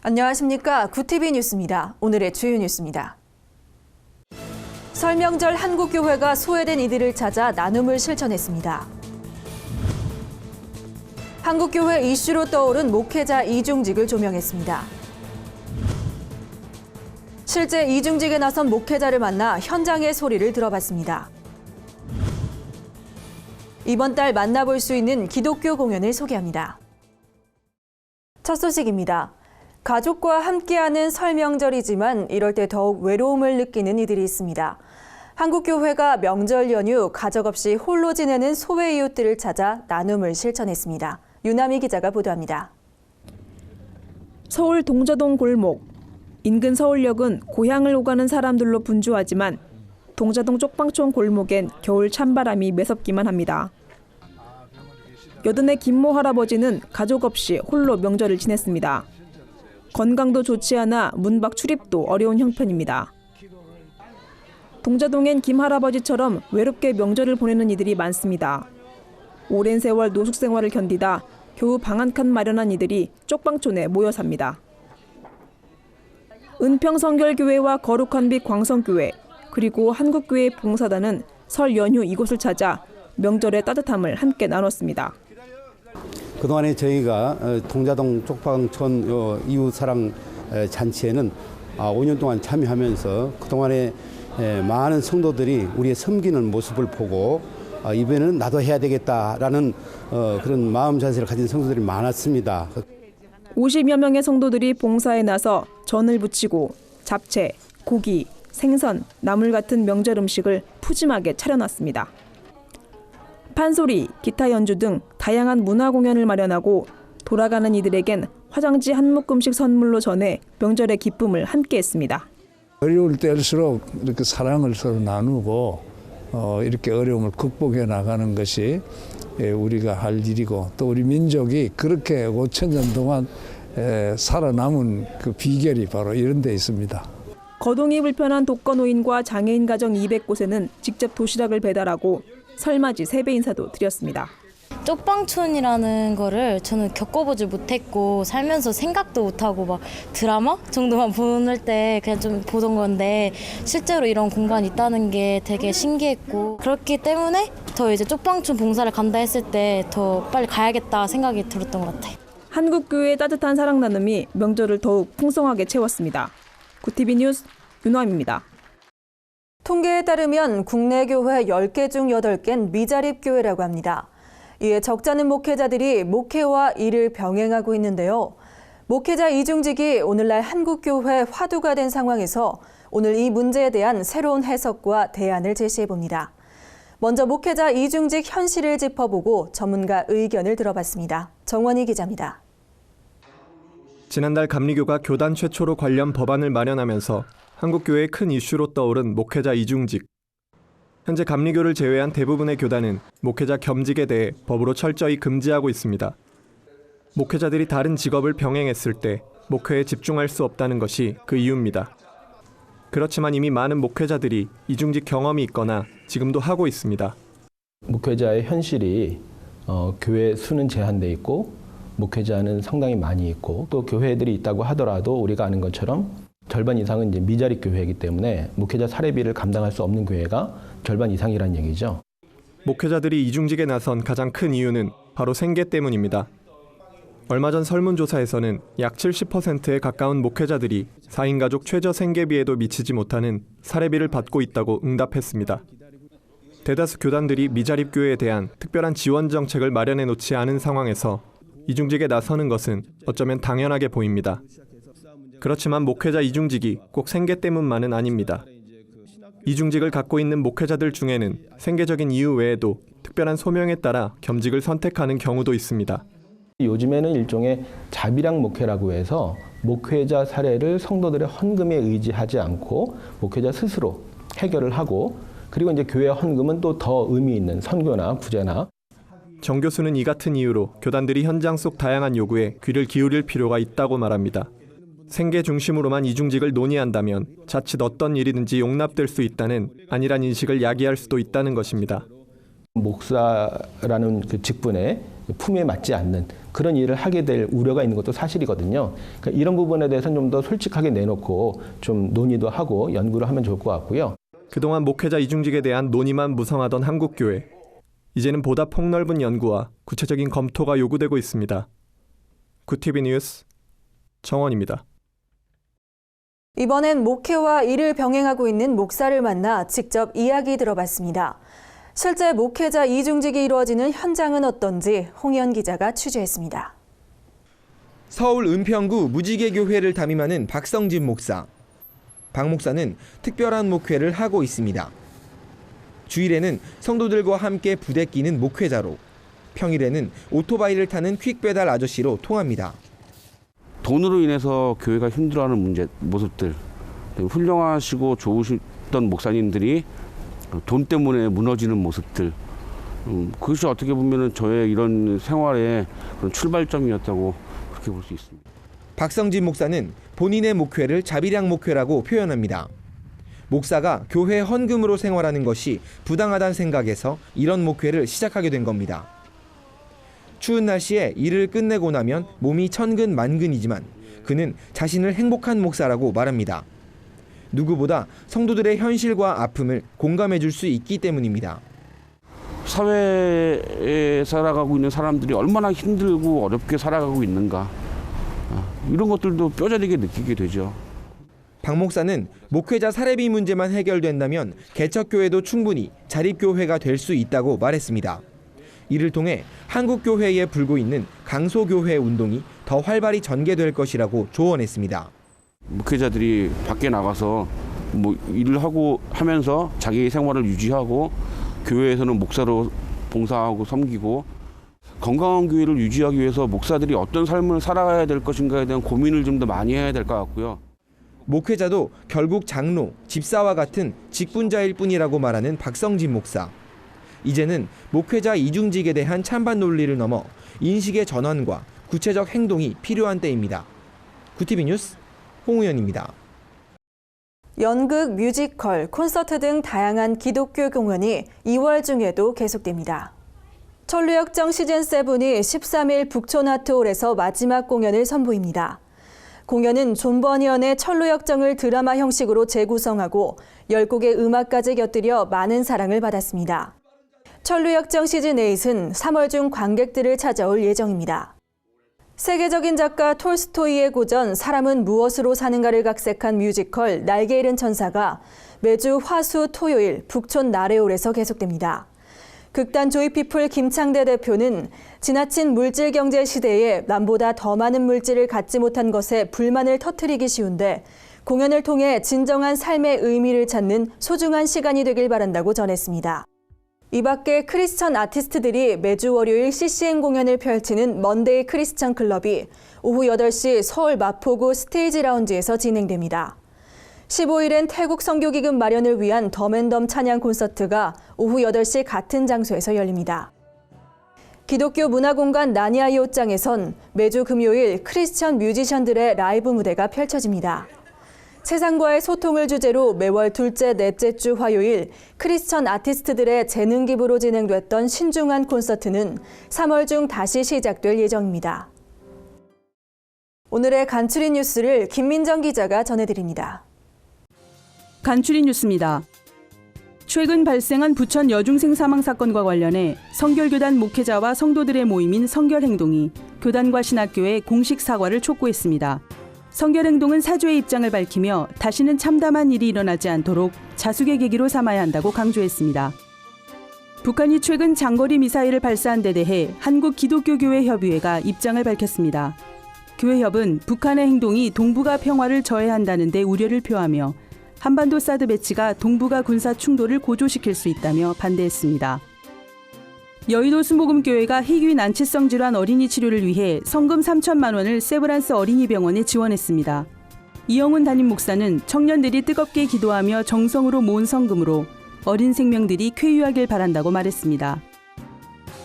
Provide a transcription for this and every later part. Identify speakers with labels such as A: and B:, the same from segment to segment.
A: 안녕하십니까. 구티비 뉴스입니다. 오늘의 주요 뉴스입니다. 설 명절 한국교회가 소외된 이들을 찾아 나눔을 실천했습니다. 한국교회 이슈로 떠오른 목회자 이중직을 조명했습니다. 실제 이중직에 나선 목회자를 만나 현장의 소리를 들어봤습니다. 이번 달 만나볼 수 있는 기독교 공연을 소개합니다. 첫 소식입니다. 가족과 함께하는 설 명절이지만 이럴 때 더욱 외로움을 느끼는 이들이 있습니다. 한국교회가 명절 연휴 가족 없이 홀로 지내는 소외 이웃들을 찾아 나눔을 실천했습니다. 유남희 기자가 보도합니다.
B: 서울 동자동 골목. 인근 서울역은 고향을 오가는 사람들로 분주하지만 동자동 쪽방촌 골목엔 겨울 찬바람이 매섭기만 합니다. 여든의 김모 할아버지는 가족 없이 홀로 명절을 지냈습니다. 건강도 좋지 않아 문 밖 출입도 어려운 형편입니다. 동자동엔 김 할아버지처럼 외롭게 명절을 보내는 이들이 많습니다. 오랜 세월 노숙 생활을 견디다 겨우 방 한 칸 마련한 이들이 쪽방촌에 모여 삽니다. 은평성결교회와 거룩한 빛 광성교회 그리고 한국교회 봉사단은 설 연휴 이곳을 찾아 명절의 따뜻함을 함께 나눴습니다.
C: 그동안에 저희가 동자동 쪽방촌 이웃사랑 잔치에는 5년 동안 참여하면서 그동안에 많은 성도들이 우리의 섬기는 모습을 보고 이번에는 나도 해야 되겠다라는 그런 마음 자세를 가진 성도들이 많았습니다.
B: 50여 명의 성도들이 봉사에 나서 전을 부치고 잡채, 고기, 생선, 나물 같은 명절 음식을 푸짐하게 차려놨습니다. 판소리, 기타 연주 등 다양한 문화 공연을 마련하고 돌아가는 이들에겐 화장지 한 묶음씩 선물로 전해 명절의 기쁨을 함께했습니다.
D: 어려울 때일수록 이렇게 사랑을 서로 나누고 이렇게 어려움을 극복해 나가는 것이 우리가 할 일이고 또 우리 민족이 그렇게 5,000년 동안 살아남은 그 비결이 바로 이런 데 있습니다.
B: 거동이 불편한 독거노인과 장애인 가정 200곳에는 직접 도시락을 배달하고 설맞이 세배 인사도 드렸습니다.
E: 쪽방촌이라는 거를 저는 겪어보지 못했고 살면서 생각도 못하고 막 드라마 정도만 보낼 때 그냥 좀 보던 건데 실제로 이런 공간이 있다는 게 되게 신기했고 그렇기 때문에 더 이제 쪽방촌 봉사를 간다 했을 때 더 빨리 가야겠다 생각이 들었던 것 같아요.
B: 한국교회의 따뜻한 사랑 나눔이 명절을 더욱 풍성하게 채웠습니다. 구티비 뉴스 윤화입니다.
A: 통계에 따르면 국내 교회 10개 중 8개는 미자립 교회라고 합니다. 이에 적잖은 목회자들이 목회와 일을 병행하고 있는데요. 목회자 이중직이 오늘날 한국교회 화두가 된 상황에서 오늘 이 문제에 대한 새로운 해석과 대안을 제시해봅니다. 먼저 목회자 이중직 현실을 짚어보고 전문가 의견을 들어봤습니다. 정원희 기자입니다.
F: 지난달 감리교가 교단 최초로 관련 법안을 마련하면서 한국교회의 큰 이슈로 떠오른 목회자 이중직. 현재 감리교를 제외한 대부분의 교단은 목회자 겸직에 대해 법으로 철저히 금지하고 있습니다. 목회자들이 다른 직업을 병행했을 때 목회에 집중할 수 없다는 것이 그 이유입니다. 그렇지만 이미 많은 목회자들이 이중직 경험이 있거나 지금도 하고 있습니다.
G: 목회자의 현실이 교회 수는 제한돼 있고 목회자는 상당히 많이 있고 또 교회들이 있다고 하더라도 우리가 아는 것처럼 절반 이상은 이제 미자립 교회이기 때문에 목회자 사례비를 감당할 수 없는 교회가 절반 이상이라는 얘기죠.
F: 목회자들이 이중직에 나선 가장 큰 이유는 바로 생계 때문입니다. 얼마 전 설문조사에서는 약 70%에 가까운 목회자들이 4인 가족 최저 생계비에도 미치지 못하는 사례비를 받고 있다고 응답했습니다. 대다수 교단들이 미자립 교회에 대한 특별한 지원 정책을 마련해 놓지 않은 상황에서 이중직에 나서는 것은 어쩌면 당연하게 보입니다. 그렇지만 목회자 이중직이 꼭 생계 때문만은 아닙니다. 이중직을 갖고 있는 목회자들 중에는 생계적인 이유 외에도 특별한 소명에 따라 겸직을 선택하는 경우도 있습니다.
G: 요즘에는 일종의 자비랑 목회라고 해서 목회자 사례를 성도들의 헌금에 의지하지 않고 목회자 스스로 해결을 하고 그리고 이제 교회 헌금은 또 더 의미 있는 선교나 구제나
F: 정 교수는 이 같은 이유로 교단들이 현장 속 다양한 요구에 귀를 기울일 필요가 있다고 말합니다. 생계 중심으로만 이중직을 논의한다면 자칫 어떤 일이든지 용납될 수 있다는 안일한 인식을 야기할 수도 있다는 것입니다.
G: 목사라는 그 직분에 품에 맞지 않는 그런 일을 하게 될 우려가 있는 것도 사실이거든요. 그러니까 이런 부분에 대해서는 좀 더 솔직하게 내놓고 좀 논의도 하고 연구를 하면 좋을 것 같고요.
F: 그동안 목회자 이중직에 대한 논의만 무성하던 한국교회. 이제는 보다 폭넓은 연구와 구체적인 검토가 요구되고 있습니다. 구티비 뉴스 정원입니다.
A: 이번엔 목회와 일을 병행하고 있는 목사를 만나 직접 이야기 들어봤습니다. 실제 목회자 이중직이 이루어지는 현장은 어떤지 홍현 기자가 취재했습니다.
H: 서울 은평구 무지개교회를 담임하는 박성진 목사. 박 목사는 특별한 목회를 하고 있습니다. 주일에는 성도들과 함께 부대끼는 목회자로, 평일에는 오토바이를 타는 퀵배달 아저씨로 통합니다.
I: 돈으로 인해서 교회가 힘들어하는 모습들, 훌륭하시고 좋으셨던 목사님들이 돈 때문에 무너지는 모습들, 그것이 어떻게 보면 저의 이런 생활의 그런 출발점이었다고 그렇게 볼 수 있습니다.
H: 박성진 목사는 본인의 목회를 자비량 목회라고 표현합니다. 목사가 교회 헌금으로 생활하는 것이 부당하다는 생각에서 이런 목회를 시작하게 된 겁니다. 추운 날씨에 일을 끝내고 나면 몸이 천근만근이지만 그는 자신을 행복한 목사라고 말합니다. 누구보다 성도들의 현실과 아픔을 공감해 줄 수 있기 때문입니다.
I: 사회에 살아가고 있는 사람들이 얼마나 힘들고 어렵게 살아가고 있는가, 이런 것들도 뼈저리게 느끼게 되죠.
H: 박 목사는 목회자 사례비 문제만 해결된다면 개척교회도 충분히 자립교회가 될 수 있다고 말했습니다. 이를 통해 한국교회에 불고 있는 강소교회 운동이 더 활발히 전개될 것이라고 조언했습니다.
I: 목회자들이 밖에 나가서 일을 하고 하면서 자기 생활을 유지하고 교회에서는 목사로 봉사하고 섬기고, 건강한 교회를 유지하기 위해서 목사들이 어떤 삶을 살아가야 될 것인가에 대한 고민을 좀 더 많이 해야 될 것 같고요.
H: 목회자도 결국 장로, 집사와 같은 직분자일 뿐이라고 말하는 박성진 목사. 이제는 목회자 이중직에 대한 찬반 논리를 넘어 인식의 전환과 구체적 행동이 필요한 때입니다. 구티비 뉴스 홍우연입니다.
A: 연극, 뮤지컬, 콘서트 등 다양한 기독교 공연이 2월 중에도 계속됩니다. 천루역정 시즌7이 13일 북촌아트홀에서 마지막 공연을 선보입니다. 공연은 존 버니언의 천루역정을 드라마 형식으로 재구성하고 10곡의 음악까지 곁들여 많은 사랑을 받았습니다. 천루역정 시즌8은 3월 중 관객들을 찾아올 예정입니다. 세계적인 작가 톨스토이의 고전 사람은 무엇으로 사는가를 각색한 뮤지컬 날개 잃은 천사가 매주 화수 토요일 북촌 나래홀에서 계속됩니다. 극단 조이피플 김창대 대표는 지나친 물질 경제 시대에 남보다 더 많은 물질을 갖지 못한 것에 불만을 터뜨리기 쉬운데 공연을 통해 진정한 삶의 의미를 찾는 소중한 시간이 되길 바란다고 전했습니다. 이 밖에 크리스천 아티스트들이 매주 월요일 CCM 공연을 펼치는 먼데이 크리스천 클럽이 오후 8시 서울 마포구 스테이지 라운지에서 진행됩니다. 15일엔 태국 선교기금 마련을 위한 덤앤덤 찬양 콘서트가 오후 8시 같은 장소에서 열립니다. 기독교 문화공간 나니아이 옷장에선 매주 금요일 크리스천 뮤지션들의 라이브 무대가 펼쳐집니다. 세상과의 소통을 주제로 매월 둘째, 넷째 주 화요일 크리스천 아티스트들의 재능 기부로 진행됐던 신중한 콘서트는 3월 중 다시 시작될 예정입니다. 오늘의 간추린 뉴스를 김민정 기자가 전해드립니다.
B: 간추린 뉴스입니다. 최근 발생한 부천 여중생 사망 사건과 관련해 성결교단 목회자와 성도들의 모임인 성결행동이 교단과 신학교에 공식 사과를 촉구했습니다. 성결행동은 사죄의 입장을 밝히며 다시는 참담한 일이 일어나지 않도록 자숙의 계기로 삼아야 한다고 강조했습니다. 북한이 최근 장거리 미사일을 발사한 데 대해 한국기독교교회협의회가 입장을 밝혔습니다. 교회협은 북한의 행동이 동북아 평화를 저해한다는 데 우려를 표하며 한반도 사드 배치가 동북아 군사 충돌을 고조시킬 수 있다며 반대했습니다. 여의도 순복음교회가 희귀 난치성 질환 어린이 치료를 위해 성금 3천만 원을 세브란스 어린이병원에 지원했습니다. 이영훈 담임 목사는 청년들이 뜨겁게 기도하며 정성으로 모은 성금으로 어린 생명들이 쾌유하길 바란다고 말했습니다.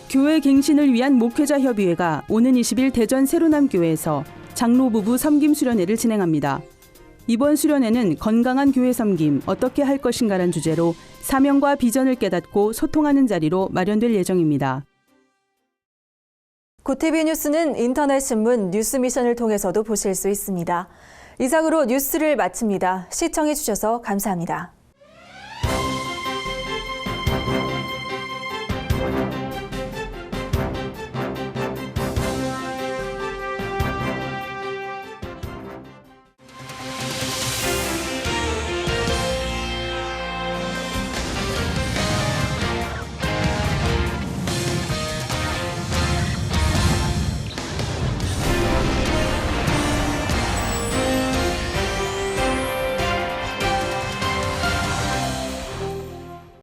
B: 교회 갱신을 위한 목회자 협의회가 오는 20일 대전 세로남교회에서 장로 부부 섬김 수련회를 진행합니다. 이번 수련회는 건강한 교회 섬김 어떻게 할 것인가란 주제로 사명과 비전을 깨닫고 소통하는 자리로 마련될 예정입니다.
A: 고티비 뉴스는 인터넷 신문 뉴스미션을 통해서도 보실 수 있습니다. 이상으로 뉴스를 마칩니다. 시청해 주셔서 감사합니다.